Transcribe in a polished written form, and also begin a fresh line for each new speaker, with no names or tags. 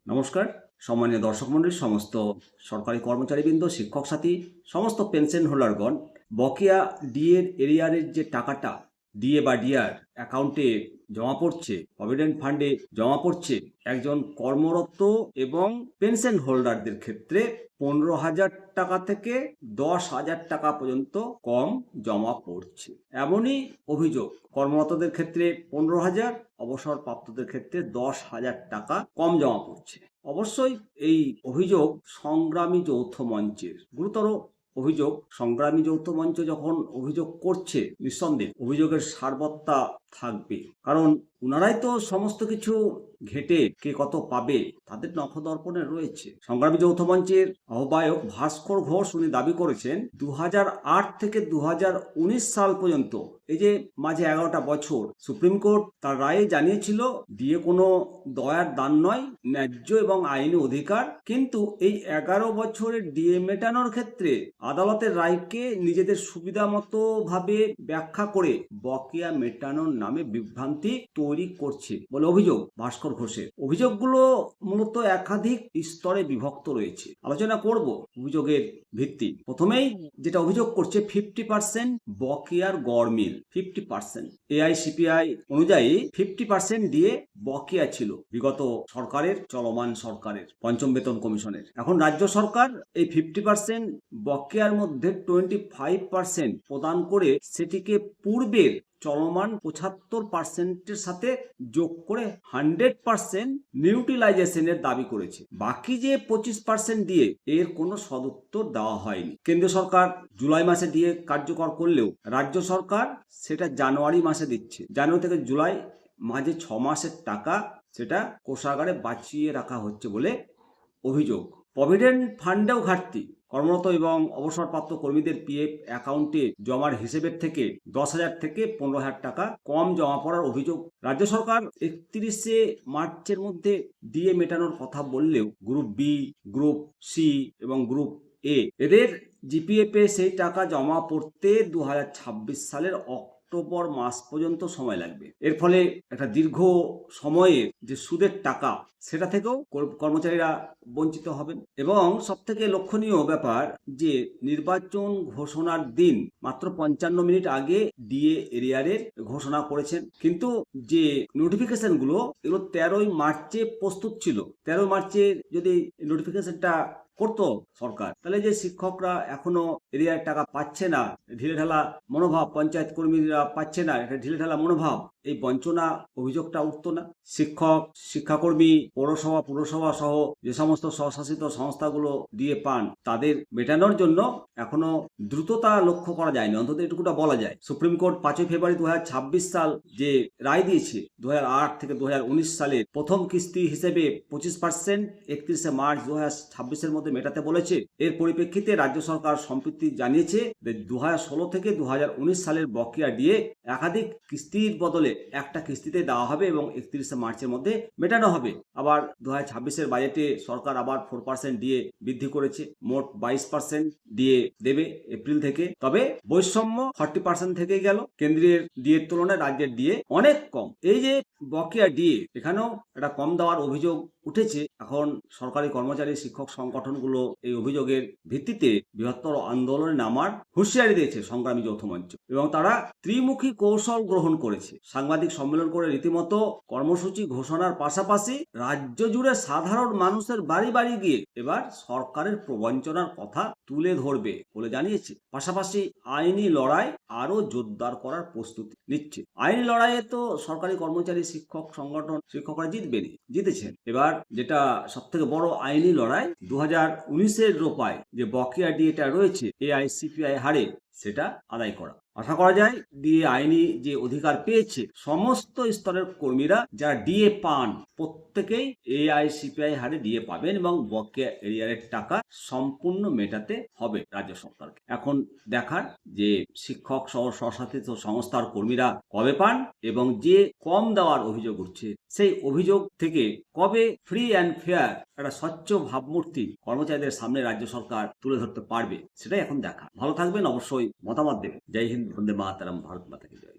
নমস্কার সম্মানীয় দর্শক মণ্ডলী, সমস্ত সরকারি কর্মচারীবৃন্দ, শিক্ষক সাথী, সমস্ত পেনশন হোল্ডারগণ, বকেয়া ডিএর এরিয়ারের যে টাকাটা ডিএ বা ডিআর অ্যাকাউন্টে জমা পড়ছে, প্রভিডেন্ট ফান্ডে জমা পড়ছে, একজন কর্মরত এবং পেনশন হোল্ডারদের ক্ষেত্রে 15,000 টাকা থেকে 10,000 টাকা পর্যন্ত কম জমা পড়ছে। এমনই অভিযোগ কর্মরতদের ক্ষেত্রে 15,000, অবসরপ্রাপ্তদের ক্ষেত্রে 10,000 টাকা কম জমা পড়ছে। অবশ্যই এই অভিযোগ সংগ্রামী যৌথ মঞ্চের গুরুতর অভিযোগ। সংগ্রামী যৌথ মঞ্চ যখন অভিযোগ করছে, নিঃসন্দেহে অভিযোগের সারবত্তা থাকবে, কারণ ওনারাই তো সমস্ত কিছু ঘেটে কে কত পাবে তাদের নখদর্পণে রয়েছে। সংগ্রামী যৌথ মঞ্চের আহ্বায়ক ভাস্কর ঘোষ উনি দাবি করেছেন 2008 থেকে 2019 সাল পর্যন্ত, এই যে মাঝে 11টা বছর, সুপ্রিম কোর্ট তার রায়ে জানিয়েছিল ডিএ কোনো দয়ার দান নয়, ন্যায্য এবং আইনি অধিকার। কিন্তু এই 11 বছরের ডিএ মেটানোর ক্ষেত্রে আদালতের রায়কে নিজেদের সুবিধা মতো ভাবে ব্যাখ্যা করে বকেয়া মেটানোর নামে বিভ্রান্তি তৈরি করছে বলে অভিযোগ ভাস্কর ঘোষের। অভিযোগগুলো মূলত একাধিক স্তরে বিভক্ত রয়েছে। আলোচনা করব অভিযোগের ভিত্তি। প্রথমেই যেটা অভিযোগ করছে 50% বকেয়ার গড়মিল। 50% এআইসিপিআই অনুযায়ী 50% দিয়ে বকেয়া ছিল বিগত সরকারের, চলমান সরকারের, পঞ্চম বেতন কমিশনের। এখন রাজ্য সরকার এই 50% বকেয়ার মধ্যে 25% প্রদান করে সেটিকে পূর্বের চলমান 75%-এর সাথে যোগ করে 100% নিউট্রিলাইজেশনের দাবি করেছে। বাকি যে 25% দিয়ে এর কোনো সদুত্তর দেওয়া হয়নি। কেন্দ্র সরকার জুলাই মাসে দিয়ে কার্যকর করলেও রাজ্য সরকার সেটা জানুয়ারি মাসে দিচ্ছে। জানুয়ারি থেকে জুলাই, মাঝে 6 মাসের টাকা সেটা কোষাগারে বাঁচিয়ে রাখা হচ্ছে বলে অভিযোগ। প্রভিডেন্ট ফান্ডেও ঘাটতি। কর্মরত এবং অবসরপ্রাপ্ত কর্মীদের পিএফ অ্যাকাউন্টে জমার হিসেবের থেকে 10,000 থেকে 15,000 টাকা কম জমা পড়ার অভিযোগ। রাজ্য সরকার 31শে মার্চের মধ্যে ডিএ মেটানোর কথা বললেও গ্রুপ বি, গ্রুপ সি এবং গ্রুপ এ এদের জিপিএফে সেই টাকা জমা পড়তে 2026 সালের অক্টোবর মাস পর্যন্ত সময় লাগবে। এর ফলে একটা দীর্ঘ সময়ের যে সুদের টাকা সেটা থেকেও কর্মচারীরা বঞ্চিত হবেন। এবং সবথেকে লক্ষণীয় ব্যাপার যে নির্বাচন ঘোষণার দিন মাত্র 55 মিনিট আগে ডিএ এরিয়ারের ঘোষণা করেছেন, কিন্তু যে নোটিফিকেশনগুলো এগুলো 13ই মার্চে প্রস্তুত ছিল। 13 মার্চে যদি নোটিফিকেশনটা করতো সরকার, তাহলে যে শিক্ষকরা এখনো এরিয়ার টাকা পাচ্ছে না, ঢিলেঢালা মনোভাব, পঞ্চায়েত কর্মীরা পাচ্ছে না, এটা ঢিলেঢালা মনোভাব, এই বঞ্চনা অভিযোগটা উঠতো না। শিক্ষক, শিক্ষাকর্মী, পৌরসভা, পুরসভা সহ যে সমস্ত স্বশাসিত সংস্থাগুলো দিয়ে পান, তাদের মেটানোর জন্য এখনো দ্রুততা লক্ষ্য করা যায়নি, অন্তত এটুকুটা বলা যায়। সুপ্রিম কোর্ট 5ই ফেব্রুয়ারি 2026 সাল যে রায় দিয়েছে 2008 থেকে 2019 সালের প্রথম কিস্তি হিসেবে 25% 31শে মার্চ 2026-এর মধ্যে মেটাতে বলেছে। এর পরিপ্রেক্ষিতে রাজ্য সরকার সম্প্রতি জানিয়েছে যে 2016 থেকে 2019 সালের বকেয়া দিয়ে একাধিক কিস্তির বদলে একটা কিস্তিতে দেওয়া হবে এবং 31শে মার্চের মধ্যে মেটানো হবে। আবার 2026-এর বাজেটে সরকার আবার 4% দিয়ে বৃদ্ধি করেছে, মোট 22% দিয়ে দেবে এপ্রিল থেকে। তবে বৈষম্য 40% থেকে গেল। কেন্দ্রের ডিএর তুলনায় রাজ্যের ডিএ অনেক কম। এই যে বকেয়া ডিএ, এখানেও একটা কম দেওয়ার অভিযোগ উঠেছে। এখন সরকারি কর্মচারী, শিক্ষক সংগঠনগুলো এই অভিযোগের ভিত্তিতে বৃহত্তর আন্দোলনে নামার হুঁশিয়ারি দিয়েছে সংগ্রামী যৌথ মঞ্চ, এবং তারা ত্রিমুখী কৌশল গ্রহণ করেছে। সাংবাদিক সম্মেলন করে রীতিমতো কর্মসূচি ঘোষণার পাশাপাশি রাজ্য জুড়ে সাধারণ মানুষের বাড়ি বাড়ি গিয়ে এবার সরকারের প্রবঞ্চনার কথা তুলে ধরবে বলে জানিয়েছে। পাশাপাশি আইনি লড়াই আরো জোরদার করার প্রস্তুতি নিচ্ছে। আইনি লড়াইয়ে তো সরকারি কর্মচারী, শিক্ষক সংগঠন, শিক্ষকরা জিতেছেন। এবার যেটা সব থেকে বড় আইনি লড়াই, 2019-এর রোপায় যে বকেয়া ডিএটা রয়েছে এআইসিপিআই হারে, সেটা আদায় করা। আশা করা যায় ডিএ আইনি যে অধিকার পেয়েছে সমস্ত স্তরের কর্মীরা যারা ডিএ পান প্রত্যেকেই এআইসিপিআই হারে ডিএ পাবেন এবং বকেয়া এরিয়ারের টাকা সম্পূর্ণ মেটাতে হবে রাজ্য সরকারকে। এখন দেখার যে শিক্ষক সহ স্বশাসিত সংস্থার কর্মীরা কবে পান এবং যে কম দেওয়ার অভিযোগ উঠছে সেই অভিযোগ থেকে কবে ফ্রি অ্যান্ড ফেয়ার একটা স্বচ্ছ ভাবমূর্তি কর্মচারীদের সামনে রাজ্য সরকার তুলে ধরতে পারবে, সেটাই এখন দেখা। ভালো থাকবেন, অবশ্যই মতামত দেবেন। জয় হিন্দ, বন্দে মাতরম, ভারত মাতা কি জয়।